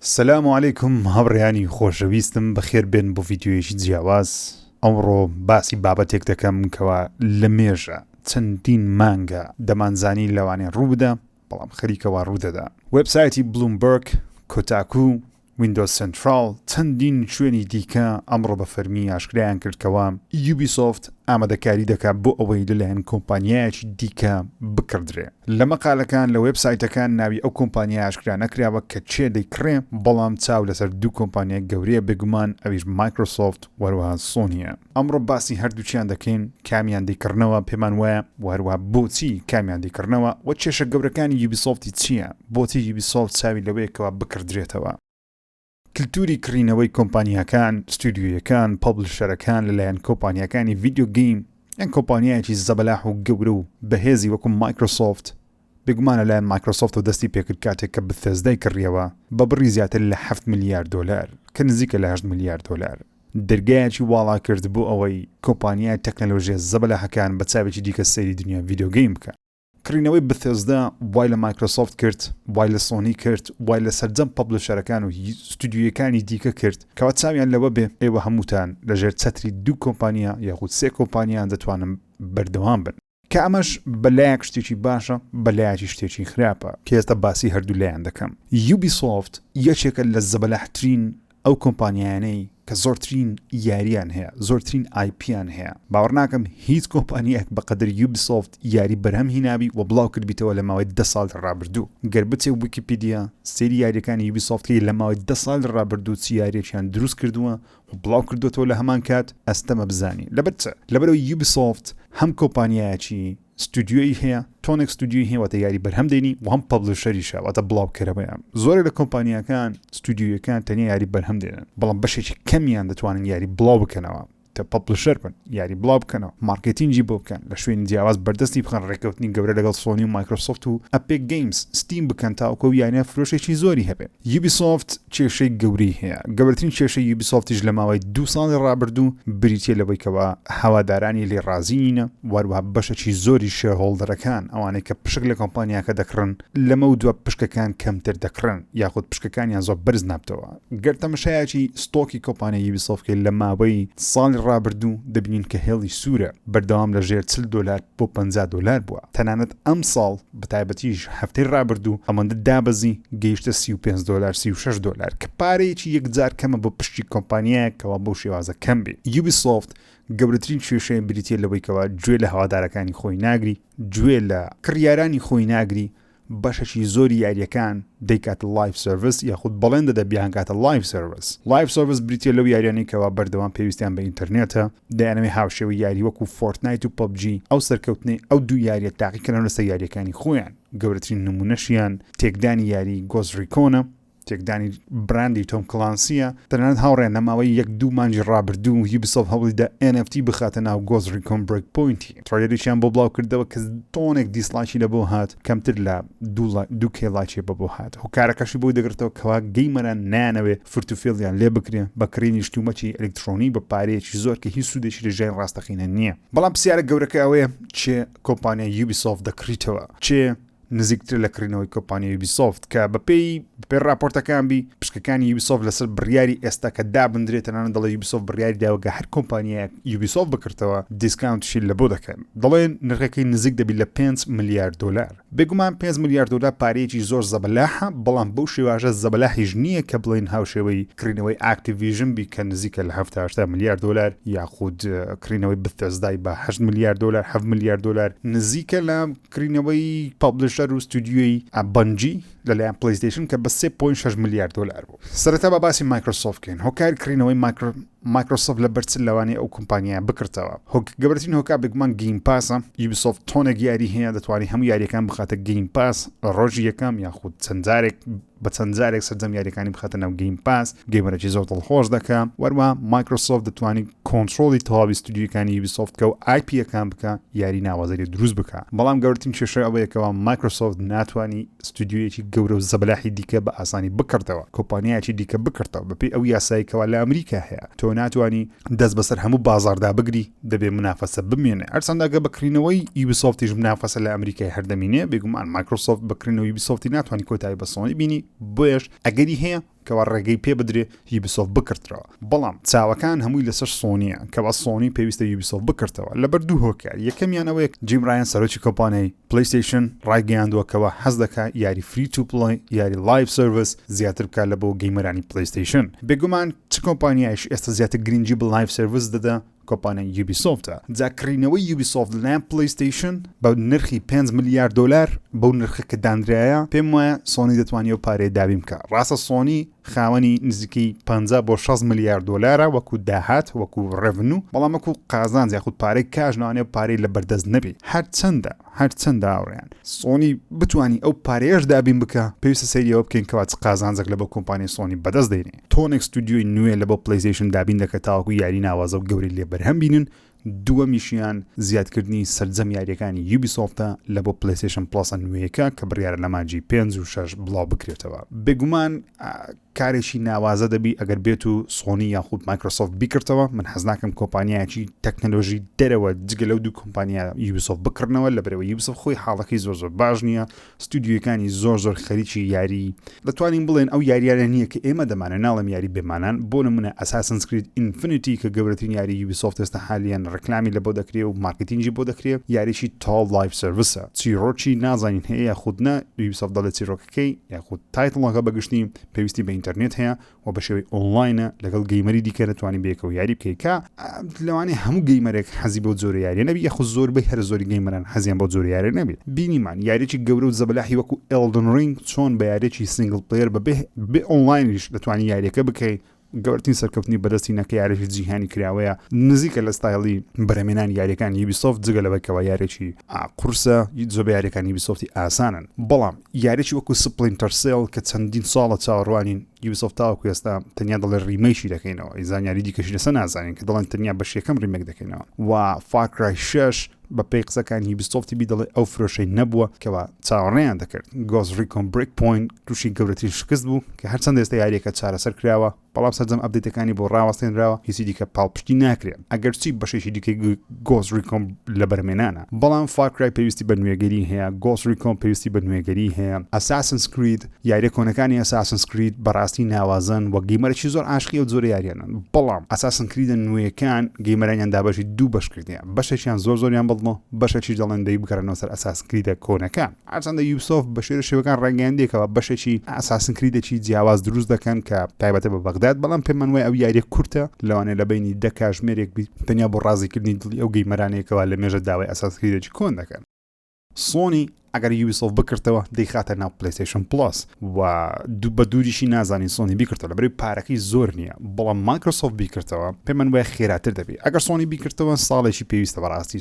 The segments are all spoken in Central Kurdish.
سلام علیکم هەڕێیانی خۆشەویستم بەخێر بێن بۆ ڤیدیۆیەکی جیاواز. ئەمڕۆ باسی بابەتێک دەکەم کەوا لە مێژە چەندین مانگە دەمانزانی لەوانێ ڕووبدە بەڵام خەریکەوە ڕوودەدا. وێبسایتی بلومبەرگ، کۆتاکو، ویندۆز سنترال چەندین شوێنی دیکە ئەمڕۆ بە فەرمی ئاشکرایان کردکەوە یوبیسۆفت ئامادەکاری دەکات بۆ ئەوەی لەلایەن کۆمپانیایەکی دیکە بکردرێ. لە مەقالەکان لە وێبسایتەکان ناوی ئەو کۆمپانیا ئاشکرا نەکراوە کە چێ دەیکڕێ، بەڵام چاو لەسەر دوو کۆمپانیای گەورەیە بێگومان، ئەویش مایکرۆسۆفت وەروەها سۆنیە. ئەمڕۆ باسی هەردووچیان دەکەین، کامیان دیکردنەوە پێمان وایە، وەروەها بۆچی کامیان دیکردنەوە و کێشە گەورەکانی یوبیسۆفتی چییە، بۆچی یوبیسۆفت چاوی لەوەیەکەوە بکردرێتەوە. کلتوری کڕینەوەی کۆمپانیاکان، ستودیۆیەکان، پەبلیشەرەکان لەلایەن کۆمپانیاکانی ڤیدیۆ گەیم یان کۆمپانیایەکی زەبەلاح و گەورە و بەهێزی وەکو مایکرۆسۆفت بێگومانە لایەن مایکرۆسۆفت و دەستی پێکرد کاتێک کە بەثێزدای کڕیەوە بە بڕی زیاتر لە 7 میلیارد دۆلار کە نزیکە لە 8 میلیارد دۆلار. دەرگایەکی واڵا کرد بۆ ئەوەی کۆمپانیای تەکنەلۆژیە زەبەلاحەکان بە چاوێکی دیکە سەیری دنیا ڤیدیۆ گەیم بکە. کڕینەوەی بەثێزدا وای لە مایکرۆسۆفت کرد، وای لە سۆنی کرد، وای لە سەرجەم پەبلیشەرەکان و ستودیۆیەکانی دیکە کرد کەوا چاویان لەوە بێ ئێوە هەمووتان لەژێر چەتری دوو کۆمپانیا یاخود سێ کۆمپانیان دەتوانن بەردەوام بن، کە ئەمەش بەلایەک شتێکی باشە، بەلایەکی شتێکی خراپە کە ئێستا باسی هەردوو لایەن دەکەم. یوبیسۆفت یەکێکە لە زەبەلاحترین ئەو کۆمپانیانەی کە زۆرترین یاریان هەیە، زۆرترین آیپیان هەیە. باوەڕ ناکەم هیچ کۆمپانیەک بەقەدر یوبیسۆفت یاری بەرهەم هینابی و بڵاو کردبیتەوە لە ماوەی 10 ساڵ ڕابردوو. گەر بچێ ویکیپیدیا سێری یاریەکانی یوبیسۆفتی لە ماوەی 10 ساڵ ڕابردوو چی یاریەکیان دروست کردووە و بڵاو کردوێتەوە لە هەمان کات ئەستەمە بزانی. لەبەرەوە یوبیسۆفت هەم کۆمپانیایەکی ستودیۆی هەیە، تۆنێک ستودیۆی هەیە واتە یاری بەرهەم دێنی و هەم پەبلیشەریشە واتە بڵاوکەرەوەیان. زۆرێک لە کۆمپانیاکان ستودیۆیەکان تەنیا یاری بەرهەم دێنن، بەڵام بەشێکی کەمیان دەتوانن یاری بڵاو بکەنەوە تا پەبلیشەر بن، یاری بڵاو بکەنەوە، مارکتینگی بۆ بکەن، لە شوێنی جیاواز بەردەستی بخەن، ڕێکەوتنی گەورە لەگەڵ سۆنی و مایکرۆسۆفت و ئەپێک گەیمز، ستیم بکەن تاوەکو یانە فرۆشێکی زۆری هەبێ. یوبیسۆفت کێشەی گەورەی هەیە. گەورەترین کێشەی یوبیسۆفتیش لە ماوەی 2 ساڵی ڕابردوو بریتیە لەوەی کەوا هەوادارانی لێ ڕازی نینە، وەروەها بەشێکی زۆری شێرهۆڵدەرەکان ئەوانەی کە پشک لە کۆمپانیاکە دەکڕن لەمە و دووە پشکەکان کەمتر دەکڕن یاخود پشکەکانیان زۆر بەرز نابتەوە. گەر تەماشایەکی ستۆکی کۆمپانیای یوبیسۆفت لە ماوەی ساڵی ڕابردوو دەبینین کە هێڵی سوورە، بەردەوام لە ژێر 40 دلار بۆ 50 دلار بووە. تەنانەت ئەم ساڵ بەتایبەتیش هەفتەی ڕابردوو ئەمەندە دابەزی گەیشتە 35 دلار 36 دلار کە پارەیەکی یەکجار کەمە بۆ پشتی کۆمپانیایەکەوە بۆ شێوازە کەم بێ. یوبیسۆفت گەورەترین کێشەی بریتیە لەوەی کەوا گوێ لە هەوادارەکانی خۆی ناگری، گوێ لە کڕیارانی خۆی ناگری، بەشەشی زۆری یاریەکان دەیکاتە لایف سەرویس یاخود بەڵێن دەدە بیانکاتە لایف سەرویس. لایف سەرویس بریتیە لەو یاریانەی کەوا بەردەوام پێویستیان بە ئینتەرنێتە، دەیانەوێ هاوشێوەی یاری وەکو فۆرتنایت و پەبجی ئەو سەرکەوتنەی ئەو دوو یاریە تاقیکردن لەسەر یاریەکانی خۆیان. گەورەترین نمونەشیان تێکدانی یاری گۆزریکۆنە، تێکدانی براندی تۆم کلانسیە. تەنانەت هاوڕێن لەماوەی 1-2 مانگی ڕابردوو یوبیسۆفت هەوڵیدا NFT بخاتە ناو گۆزریکۆن بریک پۆینتی. تڕێلێکیان بۆ بڵاو کردەوە کە تۆنێک دیسلایکی لەبۆ هات، کەمتر لە 2 کێڵاچێ بەبۆ هات. هۆکارەکەشی بۆی دەگرێتەوە کەوا گەیمەران نانەوێ فرتوفێڵیان لێ بکرێن بە کڕینی شتومەکی ئەلکترۆنی بە پارەیەکی زۆر کە هیچ سوودێکی لە ژێر ڕاستەقینە نییە. بەڵام پرسیارە گەورەکە ئەوەیە چێ کۆمپانیای یوبیسۆفت دەکڕیتەوە، چێ نزیکتر لە کڕینەوەی کۆمپانیای یوبیسۆفت کە بەپێی راپۆرتەکان بی پشکەکانی یوبیسۆفت لەسەر بڕیاری ئێستا کە دابدرێت تەنانەت دەڵێ یوبیسۆفت بڕیاری داوەگە هەر کۆمپانیایەک یوبیسۆفت بکردەوە دیسکاونتشی لە بۆ دەکەن. دەڵێن نرخەکەی نزیک دەبی لە 5 میلیارد دلار. بێگومان 5 میلیارد دلار پارەیەکی زۆر زەبەلاحە، بەڵام بەو شێوازە زەبەلاحیش نییە کە بڵێن هاوشێوەی کڕینەوەی ئاکتیڤیژن بی کە نزیکە لە 70 میلیارد دلار یاخود کڕینەوەی بەثێزدای بە 8 میلیارد دلار 7 میلیارد دلار نزیکە لە کڕینەوەی پەبلیشەر و ستودیۆی بەنجی لەلایەن پلەیستەیشن کە بە 3.6 میلیارد دلار بوو. سەرەتا بە باسی مایکرۆسۆفت کەین. هۆکاری کڕینەوەی مایکرۆسۆفت لە بەرچ لەوانەیە ئەو کۆمپانیایە بکردەوە. گەورەترین هۆکار بێگومان گەیم پاسە. یوبیسۆفت تۆنێک یاری هەیە دەتوانێت هەموو یاریەکان بخاتە گەیم پاس ڕۆژی یەکەم یاخود بە چەند جارێک سەرجەم یاریەکانی بخاتە ناو گەیم پاس. گەیمەرێکی زۆر دڵخۆش دەکات. وەروە مایکرۆسۆفت دەتوانێت کۆنتڕۆڵی تەواوی ستودیۆکانی یوبیسۆفت کە و آیپیەکان بکە یاری ناوازەری دروست بکە. بەڵام گەورەترین کێشەی ئەوەیەکەوە مایکرۆسۆفت ناتوانانی ستودیۆیەکی گەورە و زەبەلاحی دیکە بە ئاسانی بکردەوە، کۆمپانیایەکی دیکە بکردەوە بەپێی ئەو یاساییکەوە لە ئەمریکا هەیە. تۆ ناتوانی دەست بەسەر هەموو بازاردا بگری، دەبێ منافەسە بمێنێ. هەرچەندە بکڕینەوەی یوبیسۆفتیش منافەسە لە ئەمریکای هەردەمینێ، بێگومان مایکرۆسۆفت بکڕینەوەی یوبیسۆفتی ناتوانانی کۆتایی بە سۆنی بینی. بۆیش ئەگەری هەیە کەوا ڕێگەی پێ بدرێ یوبیسۆفت بکردەوە بەڵام چاوەکان هەمووی لەسەر سۆنیە کەوا سۆنی پێویستە یوبیسۆفت بکردەوە لەبەر دوو هۆکار یەکەمیان ئەوەیە جیم رایان سەرۆکی کۆمپانیای پلەیستەیشن ڕایگەیاندووە کەوا حەز دەکات یاری فری تو پڵی یاری لایف سەرویس زیاتر بکات لە بۆ گەیمەرانی پلەیستەیشن بێگومان چ کۆمپانیایش ئێستا زیاتر گرنگی بە لایف سەرویس دەدا کۆمپانیای یوبیسۆفتە جاکڕینەوەی یوبیسۆفت لەلایەن پلەیستەیشن بە نرخی 5 ملیار دلار بەو نرخە کە دانرایە پێم وایە سۆنی دەتوانێت و پارەی دابین بکە ڕاستە سۆنی خاوەنی نزیکەی 50 بۆ 60 ملیار دلارە وەکو داهات وەکو ڕێڤنوو بەڵام وەکو قازانج یاخود پارەی کاژ ناوانێ پارەی لە بەردەست نەبێ هەر چەندە ئاوڕیان سۆنی بتوانی ئەو پارەیەش دابین بکە پێویستە سەیریەوە بکەین کەوا چ قازانجێک لە بۆ کۆمپانیای سۆنی بەدەست دێنێ تۆنێک ستودیۆی نوێ لە بۆ پلەیستەیشن دابین دەکە تاوەکو یاری ناوازە و گەوری لێ بەرهەم بینن دووەمیشیان زیادکردنی سەرجەم یاریەکانی یوبیسۆفتە لە بۆ پلەیستەیشن پلەسە نوێیەکە کە بڕیارە لە مانجی 5 و 6 بڵاو بکرێتەوە بێگومان کارێکی ناوازە دەبی ئەگەر بێت و سۆنی یاخود مایکرۆسۆفت بیکردەوە من حەز ناکەم کۆمپانیایکی تەکنەلۆژی دەرەوە جگە لەو دوو کۆمپانیا یوبیسۆفت بکردنەوە لەبەرەوە یوبیسۆفت خۆی حاڵەکەی زۆر باش نییە ستودیۆکانی زۆر خەریکی یاری دەتوانین بڵێن ئەو یاریانە نییە کە ئێمە دەمانە ناڵم یاری بێمانان بۆ نمونە ئەساسنس کریت ئینفینیتی کە گەورەترین یاری یوبیسۆفت ئێستا حالیان ڕکلامی لە بۆ دەکرێت و مارکتینگی بۆ دەکرێت یاریشی تاڵ لایف سەرویسە چیرۆکی نازانین هەیە یاخود نە یوبیسۆفت دەڵێت چیرۆکەکەی یاخود تایتڵەکە بەگشتیم پێویستی بە ئینتەرنێت هەیە و بە شێوەی ئۆنلاینە لەگەڵ گەیمەری دیکە دەتوانین بێکەوە یاری بکەیکە لەوانەیە هەموو گەیمەرێک حەزی بۆ زۆر یاری نەبی یاخود زۆربەی هەر زۆری گەیمەران حەزیان بۆ زۆر یاری نەبێت بینیمان یاریی گەورە و زەبەلاحی وەکو ئێلدن ڕینگ چۆن بە یاریی سینگل پلەیەر بە ئۆنلاینیش دەتوانین یاریەکە بکەیت گەورەترین سەرکەوتنی بەدەستی نەکە یارێکی جیهانی کراوەیە نزیکە لە ستایلی بەرهەمێنانی یاریەکان یوبیسۆفت جگە لەوەکەوە یارێکی قورسە زۆر بە یاریەکانی یوبیسۆفتی ئاسانن بەڵام یارێکی وەکو سپلینتەر سێڵ کە چەندین ساڵە چاوەڕوانین یوبیسۆفت تاوەکو ئێستا تەنیا دەڵێ ریمەیشی دەکەینەوە ئیزان یاری دیکەشی لەسەر نازانین کە دەڵێن تەنیا بەشێکەم ریمێک دەکەینەوە و فارکرای 6 بە پێی قسەکانی یوبیسۆفتی بیدەڵێ ئەو فرۆشەی نەبووە کەوا چاوەڕێیان دەکرد گۆز ریکۆن بریک پوینت تووشی گەورەترین شکست بوو کە هەرچەند ئێستا یاریەکە چارەسەر کراوە بەڵام سەرجەم ئەپدێتەکانی بۆ ڕاوەستێنراوە هیچی دیکە پاڵپشتی ناکرێن ئەگەر چی بەشێکی دیکەی گۆز ریکۆن لە بەرهەمێنانە بەڵام فارکرای پێویستی بە نوێگەری هەیە گۆز ریکۆن پێویستی بە نوێگەری هەیە ئەساسنس کریت یاریە کۆنەکانی ئەساسنس کریت بەڕاستی ناوازن و گەیمەرێکی زۆر عاشقی و زۆر یاریانن بەڵام ئەساسن کریدە نوێیەکان گەیمەرانیان دابەشی دوو بەش کردیان بەشێکیان زۆریان بڵنەوە بەشێکی دەڵێن دەی بکەرەوە سەر ئەساسن کریدە کۆنەکان هەرچەندە یوبیسۆفت بە شێوە شێوەکان ڕەنگەیاندێکەوە بەشێکی ئەساسن کریدێکی جیاواز دروست دەکەن کە تایبەتە بە بەغداد بەڵام پێمان وایە ئەو یاریە کورتە لەوانەیە لە بینی 10 کاتژمێرێک بیت تەنیا بۆ ڕازیکردنی دڵی ئەو گەیمەرانێکەوە لە مێژە داوای ئەساسن کریدێکی کۆن دەکەن سۆنی ئەگەر یوبیسۆفت بکردەوە دەیخاتە ناو پلەیستەیشن پلەس و بە دووریشی نازانین سۆنی بیکردەوە لەبەرەوەی پارەکەی زۆر نییە بەڵام مایکرۆسۆفت بیکردەوە پێمان وایە خێراتر دەبێت ئەگەر سۆنی بیکردەوە ساڵێکی پێویستە بەڕاستی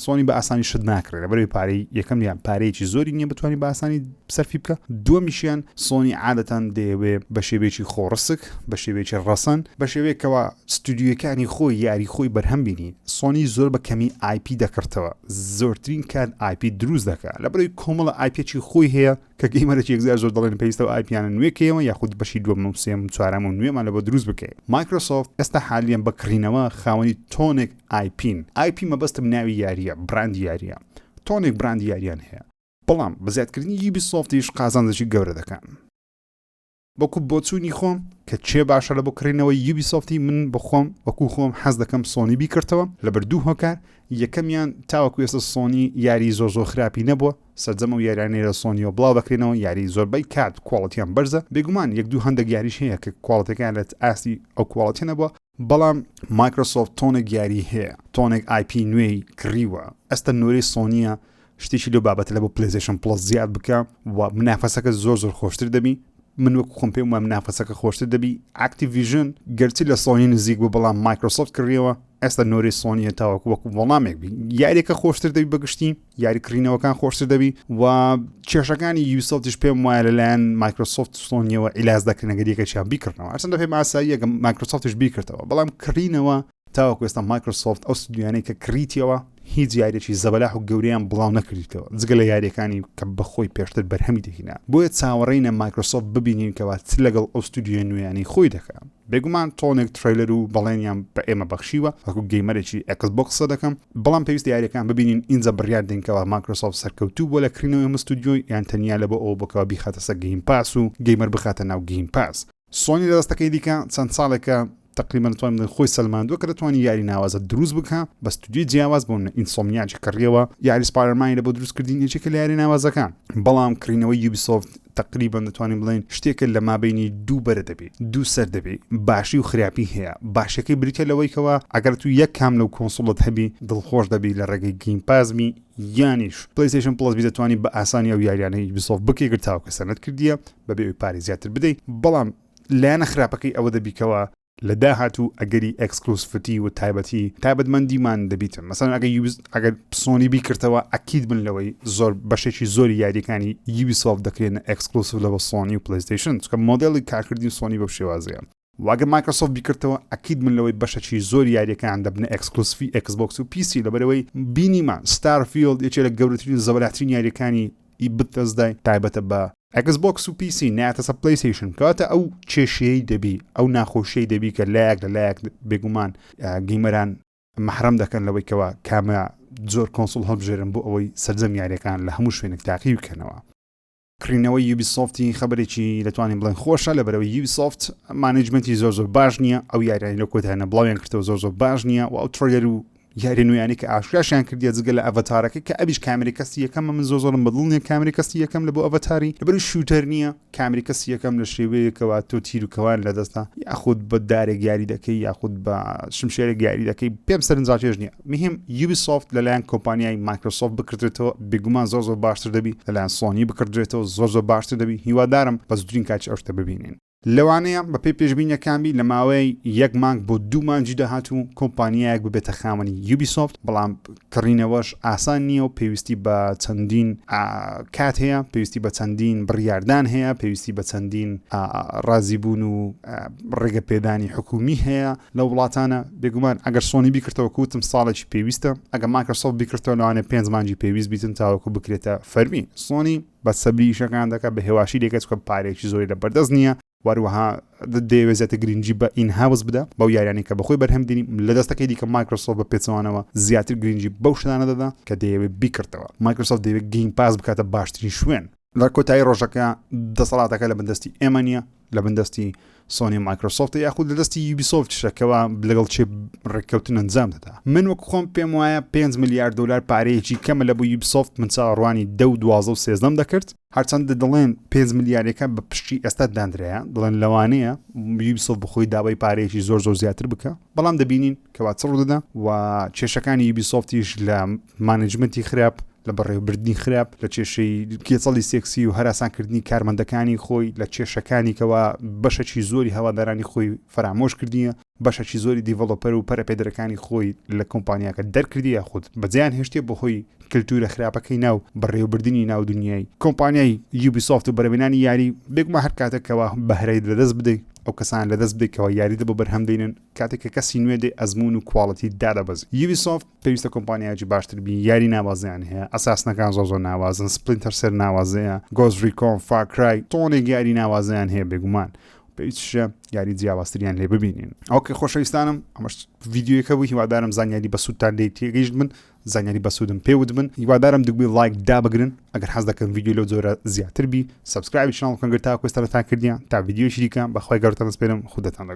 سۆنی بە ئاسانی شت ناکرێت لەبەرەوەی پارەی یەکەم یان پارەیەکی زۆری نییە بتوانانی بە ئاسانی سەرفی بکە دووەمیشیان سۆنی عادەتەن دەیەوێت بە شێوەیەکی خۆڕسک بە شێوەیەکی ڕەسەن بە شێوەیەکەوە ستودیۆکانی خۆی یاری خۆی بەرهەم بینی سۆنی زۆر بە کەمی آیپی دەکردەوە زۆرترین کات آیپی دروست دەکات لەبەرەوەی کۆمەڵە آیپێکی خۆی هەیە کە گەیمەرێکی یەکزار زۆر دەڵێن پێویستە ئایپیانە نوێکەوە یاخود بەشی دووەم و سێم و چوارەم و نوێمان لە بۆ دروست بکەیت مایکرۆسۆفت ئێستا حالیان بەکڕینەوە خاوەنی تۆنێک آیپین آیپی مەبەستم ناوی یاریە براندی یاریە تۆنێک براندی یاریان هەیە بەڵام بەزیادکردنی یوبیسۆفتیش قازانجێکی گەورە دەکەن بەکو بۆچوونی خۆم کە چێ باشە لە بۆ کڕینەوەی یوبیسۆفتی من بخۆم وەکو خۆم حەز دەکەم سۆنی بیکردەوە لەبەر دوو هۆکار یەکەمیان تاوەکو ئێستا سۆنی یاری زۆر خراپی نەبووە سەرجەمە و یارانەیە سۆنیۆ بڵاو بکرێنەوە یاری زۆربەی کات کوواڵیتیان بەرزە بێگومان یەک دوو هەندێک یاریش هەیە کە کوواڵیتەکان لە ئاستی ئەو کوواڵیتە نەبووە بەڵام مایکرۆسۆفت تۆنێک یاری هەیە تۆنێک آیپی نوێی کڕیوە ئەستا نۆرەی سۆنیە شتێکی لەو بابەتە لە بۆ پلەیستەیشن پلەس زیاد بکە و منافەسەکە زۆر خۆشتر دەبی من وەکو خۆم پێم وایە منافەسەکە خۆشتر دەبی ئاکتیڤیژن گەرچی لە سۆنی نزیک بوو بەڵام مایکرۆسۆفت کڕیەوە ئێستا نۆرەی سۆنیە تاوەکو وەکو وەڵامێک بی یاریەکە خۆشتر دەبی بەگشتی یاریکڕینەوەکان خۆشتر دەبی و کێشەکانی یوبیسۆفتیش پێم وایە لەلایەن مایکرۆسۆفت سۆنیەوە عیلاج دەکرێن ئەگەر یەکێکیان بیکردنەوە هەرچەندە پێم ئاساییە کە مایکرۆسۆفتش بیکردەوە بەڵام کڕینەوە تاوەکو ئێستا مایکرۆسۆفت ئەو ستودیوانەی کە کڕیتیەوە هیچ یاریێکی زەبەلاح و گەوریان بڵاو نەکردیتەوە جگە لە یاریەکانی کە بەخۆی پێشتر بەرهەمی دەهێنا بۆیە چاوەڕێینە مایکرۆسۆفت ببینین کەوا چ لەگەڵ ئەو ستودیۆ نوێیانی خۆی دەکات بێگومان تۆنێک تریلەر و بەڵێنیان بە ئێمە بەخشیوە وەکو گەیمەرێکی ئێکسبۆکس دەکەم بەڵام پێویستی یاریەکان ببینین اینجا بڕیار دێنکەوە مایکرۆسۆفت سەرکەوتوو بۆ لە کڕینەوەی ئەمە ستودیۆی یان تەنیا لە بۆ ئەوە بکەوە بیخاتە سەر گەیم پاس و گەیمەر بخاتە ناو گەیم پاس سۆنی لە دەستەکەی دیکە چەند ساڵێکە تقریبا دەتوانین خۆی سەلماندووە کە دەتوانین یاری ناوازە دروست بکە بە ستودیۆی جیاواز بۆ ئینسۆمنیاکی کڕیەوە یاری سپایدەرمانی لە بۆ دروستکردنیەکێکە لە یاری ناوازەکان بەڵام کڕینەوەی یوبیسۆفت تقریبا دەتوانین بڵێن شتێکە لە مابینی دوو بەرە دەبێت دوو سەر دەبێت باشی و خراپی هەیە باشەکەی بریتە لەوەیکەوە ئەگەر تو یەک کام لەو کۆنسۆڵت هەبی دڵخۆش دەبی لە ڕێگەی گەیم پازمی یانیش پلەیستەیشن پڵس دەتوانین بە ئاسانی ئەو یاریانەی یوبیسۆفت بکێگر تاوکە سەنەت کردیە بەبێ ئەوی پارەی زیاتر بدەیت بەڵام لایەنە خراپەکەی ئەوە دەبیکەوە لە داهاتوو ئەگەری ئەکسکلوسیڤیتی و تایبەتمەندیمان دەبیتن مەسەڵەن ئەگەر سۆنی بیکردەوە ئەکید بن لەوەی زۆر بەشێکی زۆری یاریەکانی یوبیسۆفت دەکرێنە ئەکسکلوسیڤ لەوە سۆنی و پلەیستەیشن چونکە مۆدێڵی کارکردنی سۆنی بەو شێوازەیە واگە مایکرۆسۆفت بیکردەوە ئەکید من لەوەی بەشێکی زۆری یاریەکان دەبنە ئەکسکلوسیڤی ئەکسبۆکس و پیسی لەبەرەوەی بینیمان ستارفیلد یەکێک لە گەورەترین زەبەلاترین یاریەکانی بتەزدای تایبەتە بە ئەکسبۆکس و پیسی ناتە سە پلەیستەیشن کەواتە ئەو کێشەیەی دەبی ئەو ناخۆشیەی دەبی کە لایەک بێگومان گەیمەران مەحرەم دەکەن لەوەی کەوە کامە زۆر کۆنسۆڵ هەڵبژێرن بۆ ئەوەی سەرجەم یاریەکان لە هەموو شوێنێک تاقی بکەنەوە کڕینەوەی یوبیسۆفتی خبرێکی دەتوانین بڵێن خۆشە لەبەرەوەی یوبیسۆفت مانیجمنتی زۆر باش نییە ئەو یاریانی لە کۆتایانە بڵاویان کردەوە زۆر باش نییە و ئەو تڕۆلەر و یاری نوێیانی کە ئاشکراشیان کردیە جگە لە ئەڤەتارەکە کە ئەویش کامێری کەسی یەکەم من زۆرم بەدڵ نییە کامێری کەسی یەکەم لە بۆ ئەڤەتاری لەبەر شوتەر نییە کامێری کەسی یەکەم لە شێوەیەکەوە تۆ تیر و کەوان لەدەستا یاخود بە دارێک یاری دەکەی یاخود بە شمشێرێک یاری دەکەی پێم سەرنجاکێش نییە مهم یوبیسۆفت لەلایەن کۆمپانیای مایکرۆسۆفت بکردێتەوە بێگومان زۆر باشتر دەبی لەلایەن سۆنی بکردێتەوە زۆر باشتر دەبی هیوادارم بە زووترین کاتی ئەو شتە ببینین لەوانەیە بە پێی پێشبینیەکانبی لە ماوەی یەک مانگ بۆ دوو مانگی داهاتوو کۆمپانیایەک ببێتە خاوەنی یوبیسۆفت بەڵام کڕینەوەش ئاسان نییە و پێویستی بە چەندین کات هەیە پێویستی بە چەندین بڕیاردان هەیە پێویستی بە چەندین ڕازیبوون و ڕێگە پێدانی حکومی هەیە لە وڵاتانە بێگومان ئەگەر سۆنی بیکردەوە کوتم ساڵێکی پێویستە ئەگەر مایکرۆسۆفت بیکردەوە لەوانێ 5 مانگی پێویست بیتن تاوەکو بکرێتە فەرمی سۆنی بە سەبری ئیشەکان دەکات بە هێواشی دێکە چکە پارێکی زۆری لە بەردەست نییە وەروەها دەیەوێتە گرنگجی بە ئین-هاوس بدە بەو یاریانی کە بەخۆی بەرهەمدێنی لە دەستەکەی دیکە مایکرۆسۆفت بە پێچەوانەوە زیاتر گرنگجی بەو شتانە دەدا کە دەیەوێت بیکردەوە مایکرۆسۆفت دەیەوێت گەیم پاس بکاتە باشترین شوێن لە کۆتایی ڕۆژەکە دەسەڵاتەکە لە بەندەستی ئێمە نییە لە بەندەستی سۆنی مایکرۆسۆفت یاخود لە دەستی یوبیسۆفت شەکەوە لەگەڵ چێ ڕێککەوتن ئەنجام دەدا من وەک خۆم پێم وایە 5 میلیارد دلار پارەیەکی کەمە لە بۆ یوبیسۆفت من چاڕوانی 10 12 و 13 دەکرد هەرچەندە دەڵێن 5 میلیاردەکە بە پشتی ئێستا دانرەیە دەڵێن لەوانەیە یوبیسۆفت بخۆی داوای پارەیەکی زۆر زیاتر بکە بەڵام دەبینین کەوا چڕ دەدا و کێشەکانی یوبیسۆفتیش لە مانیجمنتی خراپ لە بەڕێوەبردنی خراپ لە کێشەی کێچەڵی سێکسی و هەراسانکردنی کارمەندەکانی خۆی لە کێشەکانی کەوا بەشەکی زۆری هەوادارانی خۆی فرامۆش کردیە بەشەکی زۆری دیڤەلۆپەر و پەرەپێدەرەکانی خۆی لە کۆمپانیاکە دەرکردی یاخود بەجیان هێشتێ بۆ خۆی کلتورە خراپەکەی ناو بەڕێوەبردننی ناو دنیای کۆمپانیای یوبیسۆفت و بەرەبێنانی یاری بێگوما هەر کاتێکەوە بەهرەی لەدەست بدەیت ئەو کەسان لەدەست بدەیتەوە یاریدە بۆ بەرهەمدێنن کاتێککە کەسی نوێ دێ ئەزمون و کواڵەتی دادەبەز یوبیسۆفت پێویستە کۆمپانیایکی باشتر بی یاری ناوازیان هەیە ئەساسنەکان زۆر ناوازن سپلینتەر سەر ناوازەیە گۆز ریکۆن فاکرای تۆنێک یاری ناوازیان هەیە بێگومان پێویستە یاری جیاوازتریان لێ ببینین ئەوکە خۆشەویستانم ئەمەش ڤیدیۆیەکە بوو هیوادارم زانیاری بەسوودتان لێ تێگەیشت من زانیاری بەسوودم پێوت بن هیوادارم دوگوی لایک دابگرن ئەگەر حەز دەکەن ڤیدیۆ لەو جۆرە زیاتر بی سبسکرایب چناڵ کەنگەر تا کوێستانەتان کردیان تا ڤیدیۆشی دیکە بەخوای گەورەتان دەسپێرم خودتان لەگەڵ